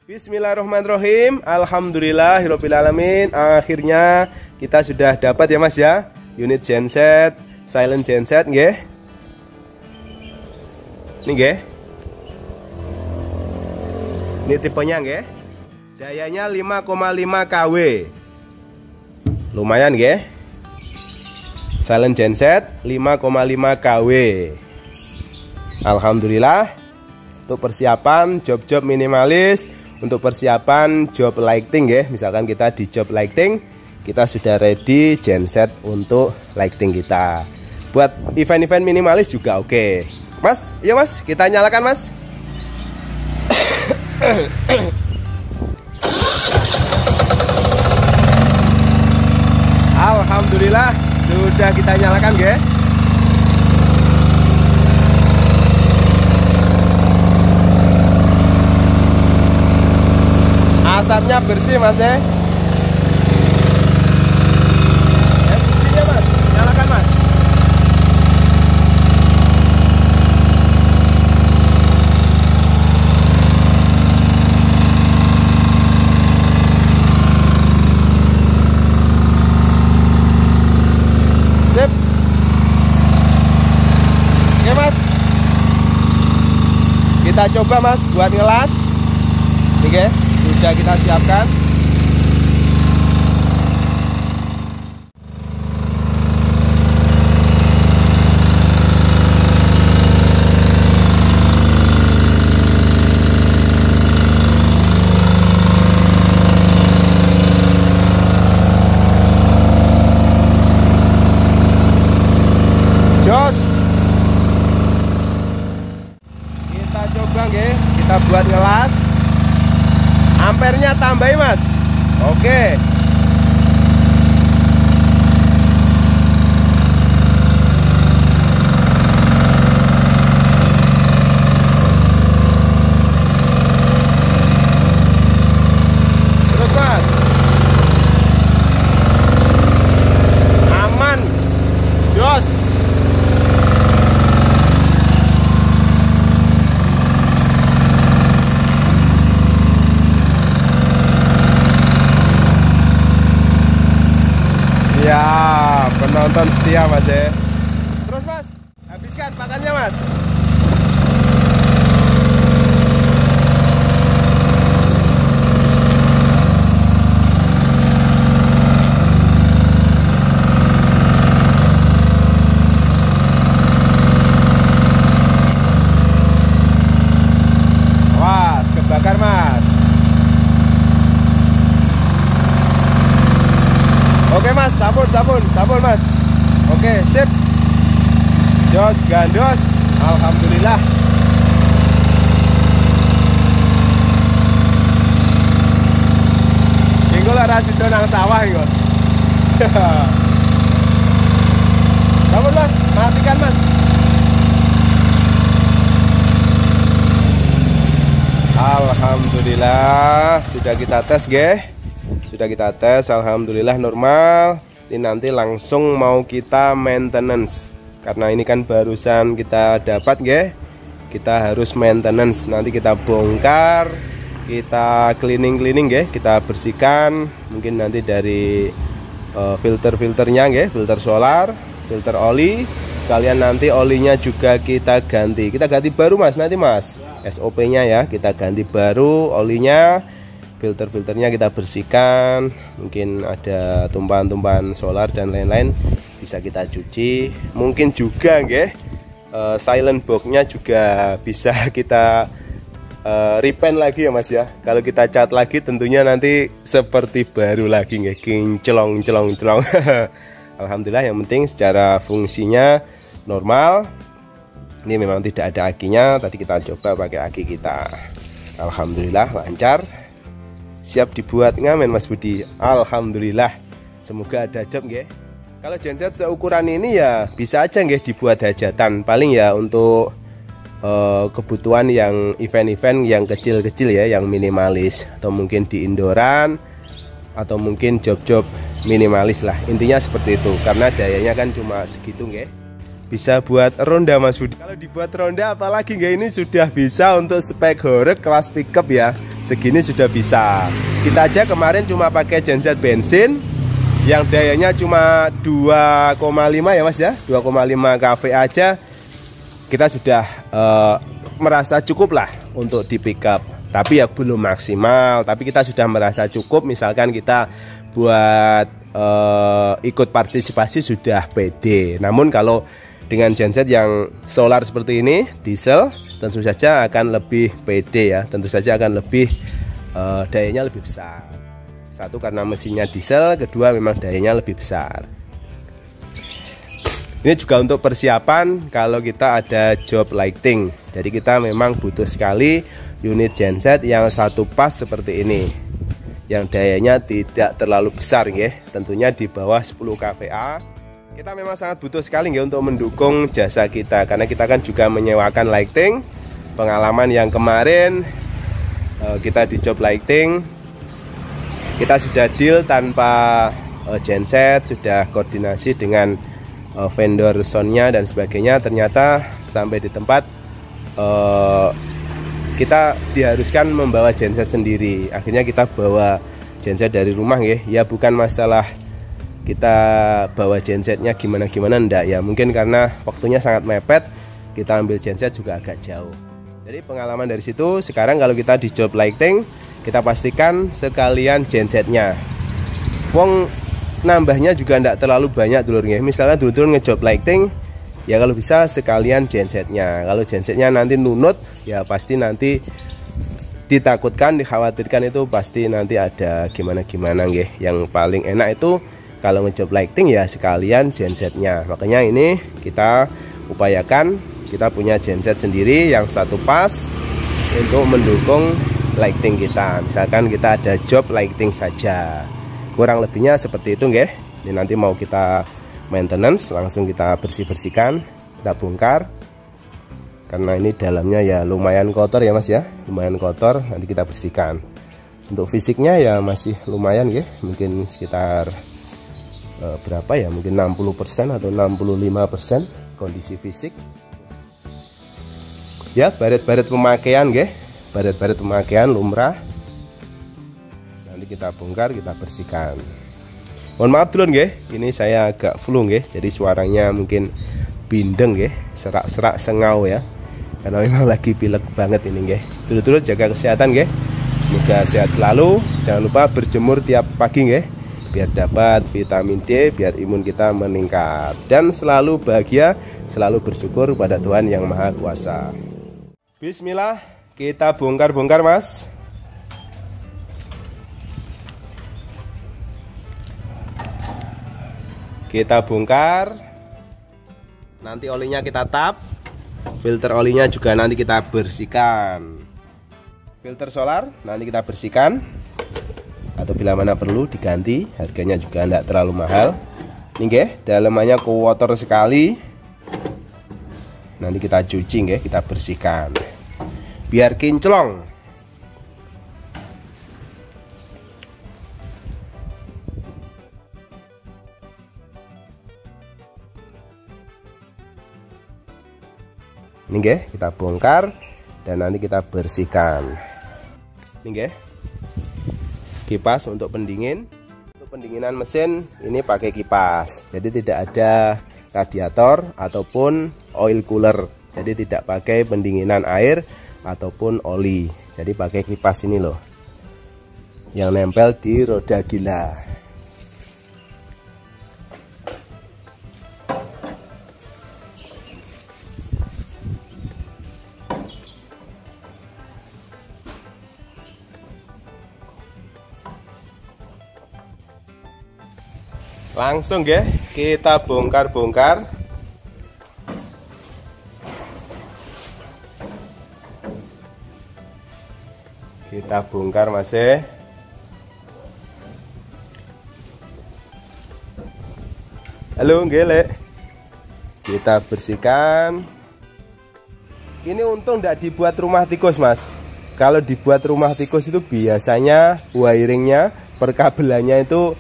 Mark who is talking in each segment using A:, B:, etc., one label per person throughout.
A: Bismillahirrahmanirrahim. Alhamdulillahirrabbilalamin. Akhirnya kita sudah dapat ya Mas ya, unit genset, silent genset nggih. Ini nggih. Ini tipenya nggih. Dayanya 5,5 kW. Lumayan nggih. Silent genset 5,5 kW. Alhamdulillah. Untuk persiapan job-job minimalis, untuk persiapan job lighting ya, misalkan kita di job lighting, kita sudah ready genset untuk lighting kita. Buat event-event minimalis juga oke. Mas, iya Mas, kita nyalakan Mas. Alhamdulillah sudah kita nyalakan ya. Asapnya bersih Mas ya. LCD-nya Mas, nyalakan Mas. Sip. Oke Mas, kita coba Mas buat ngelas. Oke, sudah kita siapkan. Jos. Kita coba nggih, kita buat ngelas. Ampernya tambahin Mas. Oke. Terus Mas. Aman. Jos. Ya, penonton setia Mas ya. Terus Mas, habiskan makannya Mas. Wah, kebakar Mas. Oke Mas, sabun Mas. Oke, sip. Jos gandos, alhamdulillah. Minggu lah rasido nang sawah iku. Sabun Mas, matikan Mas. Alhamdulillah, sudah kita tes nggih. Sudah kita tes, alhamdulillah normal. Ini nanti langsung mau kita maintenance. Karena ini kan barusan kita dapat nggih. Kita harus maintenance. Nanti kita bongkar, kita cleaning nggih, kita bersihkan. Mungkin nanti dari filter-filternya nggih, filter solar, filter oli. Sekalian nanti olinya juga kita ganti. Kita ganti baru Mas nanti Mas. SOP-nya ya, kita ganti baru olinya. Filter-filternya kita bersihkan, mungkin ada tumpahan-tumpahan solar dan lain-lain bisa kita cuci. Mungkin juga nggih, silent box-nya juga bisa kita repaint lagi ya Mas ya. Kalau kita cat lagi tentunya nanti seperti baru lagi nggih, kinclong. Alhamdulillah, yang penting secara fungsinya normal. Ini memang tidak ada akinya, tadi kita coba pakai aki kita. Alhamdulillah lancar. Siap dibuat ngamen Mas Budi. Alhamdulillah. Semoga ada job nggih. Kalau genset seukuran ini ya bisa aja nggih dibuat hajatan. Paling ya untuk kebutuhan yang event-event yang kecil-kecil ya, yang minimalis, atau mungkin di indoran, atau mungkin job-job minimalis lah. Intinya seperti itu. Karena dayanya kan cuma segitu nggih. bisa buat ronda Mas Budi. Kalau dibuat ronda apalagi nggak, ini sudah bisa untuk spek horek kelas pickup ya. Segini sudah bisa. Kita aja kemarin cuma pakai genset bensin yang dayanya cuma 2,5 ya Mas ya, 2,5 kV aja kita sudah merasa cukup lah untuk di pickup. Tapi ya belum maksimal, tapi kita sudah merasa cukup. Misalkan kita buat ikut partisipasi sudah pede. Namun kalau dengan genset yang solar seperti ini, diesel, tentu saja akan lebih pede ya. Tentu saja akan lebih dayanya lebih besar. Satu karena mesinnya diesel, kedua memang dayanya lebih besar. Ini juga untuk persiapan kalau kita ada job lighting. Jadi kita memang butuh sekali unit genset yang satu pas seperti ini, yang dayanya tidak terlalu besar ya, tentunya di bawah 10 kVA. Kita memang sangat butuh sekali ya untuk mendukung jasa kita, karena kita kan juga menyewakan lighting. Pengalaman yang kemarin kita di job lighting, kita sudah deal tanpa genset, sudah koordinasi dengan vendor soundnya dan sebagainya. Ternyata sampai di tempat kita diharuskan membawa genset sendiri. Akhirnya kita bawa genset dari rumah ya. Bukan masalah kita bawa gensetnya gimana-gimana, enggak ya. Mungkin karena waktunya sangat mepet, kita ambil genset juga agak jauh. Jadi pengalaman dari situ, sekarang kalau kita di job lighting, kita pastikan sekalian gensetnya. Wong nambahnya juga enggak terlalu banyak dulurnya. Misalnya dulur ngejob lighting, ya kalau bisa sekalian gensetnya. Kalau gensetnya nanti nunut, ya pasti nanti ditakutkan, dikhawatirkan itu pasti nanti ada gimana-gimana nggih. Yang paling enak itu kalau ngejob lighting ya sekalian gensetnya. Makanya ini kita upayakan kita punya genset sendiri yang satu pas untuk mendukung lighting kita. Misalkan kita ada job lighting saja. Kurang lebihnya seperti itu nggih. Ini nanti mau kita maintenance, langsung kita bersih-bersihkan, kita bongkar. Karena ini dalamnya ya lumayan kotor ya Mas ya, lumayan kotor, nanti kita bersihkan. Untuk fisiknya ya masih lumayan ya, mungkin sekitar berapa ya, mungkin 60% atau 65% kondisi fisik. Ya, baret-baret pemakaian ya, baret-baret pemakaian lumrah. Nanti kita bongkar, kita bersihkan. Mohon maaf dulu nggih, ini saya agak flu nggih, jadi suaranya mungkin bindeng nggih, serak-serak sengau ya. Karena memang lagi pilek banget ini nggih. Dulu-dulu jaga kesehatan nggih. Semoga sehat selalu. Jangan lupa berjemur tiap pagi nggih, biar dapat vitamin D, biar imun kita meningkat, dan selalu bahagia, selalu bersyukur pada Tuhan yang Maha Kuasa. Bismillah, kita bongkar-bongkar Mas. Kita bongkar, nanti olinya kita tap, filter olinya juga nanti kita bersihkan. Filter solar nanti kita bersihkan, atau bila mana perlu diganti, harganya juga tidak terlalu mahal. Ini nggih, dalamannya kotor sekali. Nanti kita cuci nggih, kita bersihkan biar kinclong. Ini nggih, kita bongkar dan nanti kita bersihkan. Ini nggih, kipas untuk pendingin. Untuk pendinginan mesin ini pakai kipas, jadi tidak ada radiator ataupun oil cooler. Jadi tidak pakai pendinginan air ataupun oli. Jadi pakai kipas ini loh, yang nempel di roda gila. Langsung ya kita bongkar-bongkar. Kita bongkar masih. Halo nggih, kita bersihkan. Ini untung tidak dibuat rumah tikus Mas. Kalau dibuat rumah tikus itu biasanya wiringnya, perkabelannya itu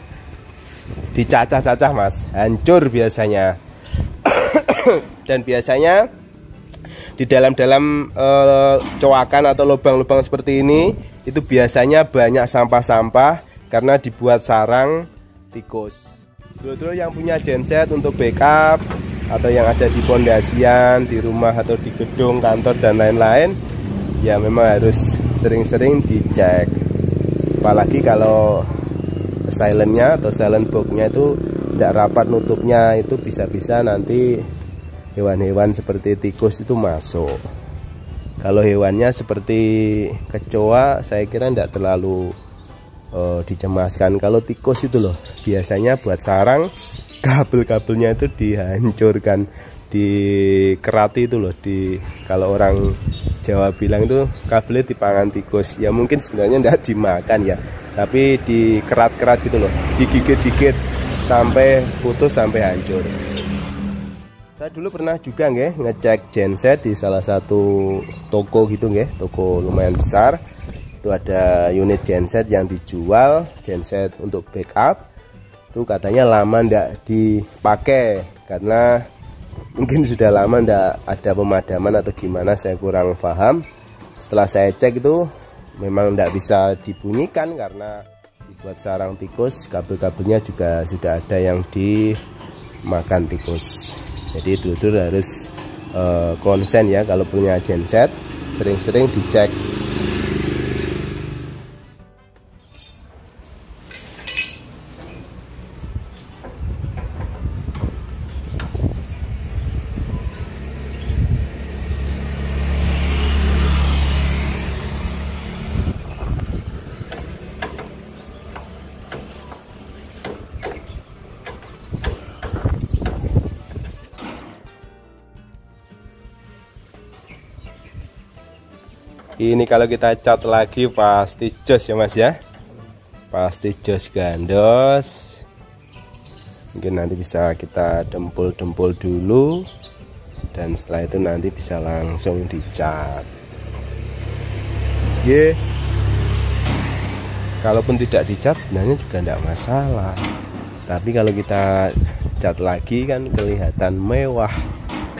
A: dicacah-cacah Mas, hancur biasanya. Dan biasanya di dalam-dalam coakan atau lubang-lubang seperti ini itu biasanya banyak sampah-sampah karena dibuat sarang tikus. Dulu yang punya genset untuk backup atau yang ada di pondasian, di rumah atau di gedung kantor dan lain-lain, ya memang harus sering-sering dicek. Apalagi kalau silentnya atau silent boxnya itu tidak rapat nutupnya, itu bisa-bisa nanti hewan-hewan seperti tikus itu masuk. Kalau hewannya seperti kecoa, saya kira tidak terlalu dicemaskan. Kalau tikus itu loh, biasanya buat sarang, kabel-kabelnya itu dihancurkan, dikerati itu loh. Kalau orang Jawa bilang itu kabelnya dipangan tikus. Ya mungkin sebenarnya tidak dimakan ya, tapi dikerat-kerat gitu loh, digigit-gigit sampai putus, sampai hancur. Saya dulu pernah juga ngecek genset di salah satu toko gitu toko lumayan besar. Itu ada unit genset yang dijual, genset untuk backup. Itu katanya lama ndak dipakai karena mungkin sudah lama ndak ada pemadaman atau gimana, saya kurang paham. Setelah saya cek itu memang ndak bisa dibunyikan karena dibuat sarang tikus, kabel-kabelnya juga sudah ada yang dimakan tikus. Jadi dulur harus konsen ya kalau punya genset, sering-sering dicek. Ini kalau kita cat lagi pasti jos ya mas ya, pasti jos gandos. Mungkin nanti bisa kita dempul-dempul dulu, dan setelah itu nanti bisa langsung dicat. Kalaupun tidak dicat sebenarnya juga tidak masalah, tapi kalau kita cat lagi kan kelihatan mewah,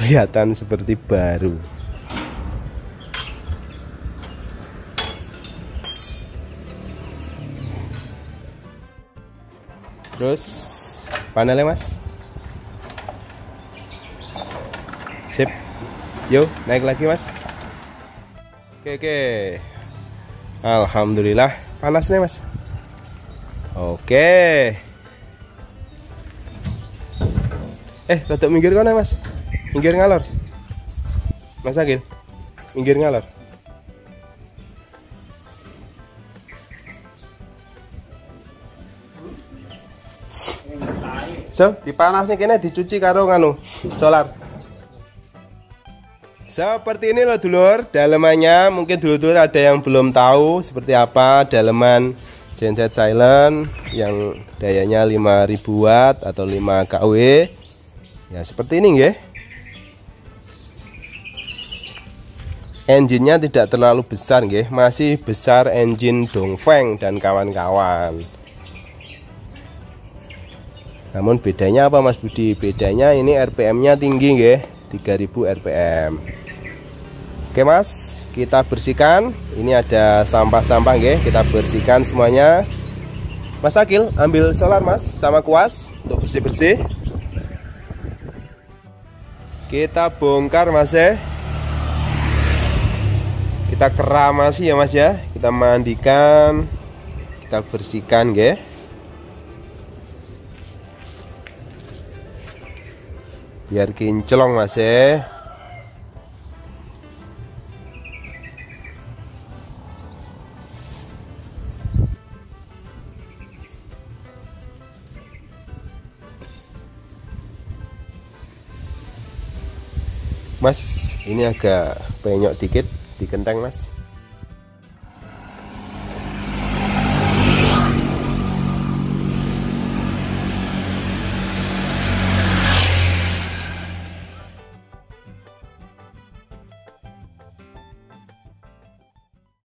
A: kelihatan seperti baru. Terus panelnya mas, sip, yuk naik lagi mas. Oke, alhamdulillah panas nih mas. Oke, rada minggir kan mas, minggir ngalor mas Agil, minggir ngalor. So, dipanasnya kene dicuci karo nganu solar. Seperti ini loh dulur, dalemannya. Mungkin dulur-dulur ada yang belum tahu seperti apa daleman genset silent yang dayanya 5000 watt atau 5 kW. Ya seperti ini nggih. Engine-nya tidak terlalu besar nggih, masih besar engine Dongfeng dan kawan-kawan. Namun bedanya apa Mas Budi? Bedanya ini RPM-nya tinggi nggih, 3000 RPM. Oke Mas, kita bersihkan. Ini ada sampah-sampah nggih, kita bersihkan semuanya. Mas Akil, ambil solar Mas sama kuas untuk bersih-bersih. Kita bongkar Mas ya. Kita keramasi ya Mas ya. Kita mandikan, kita bersihkan nggih. Biar kinclong Mas ya. Mas, ini agak penyok dikit di genteng Mas.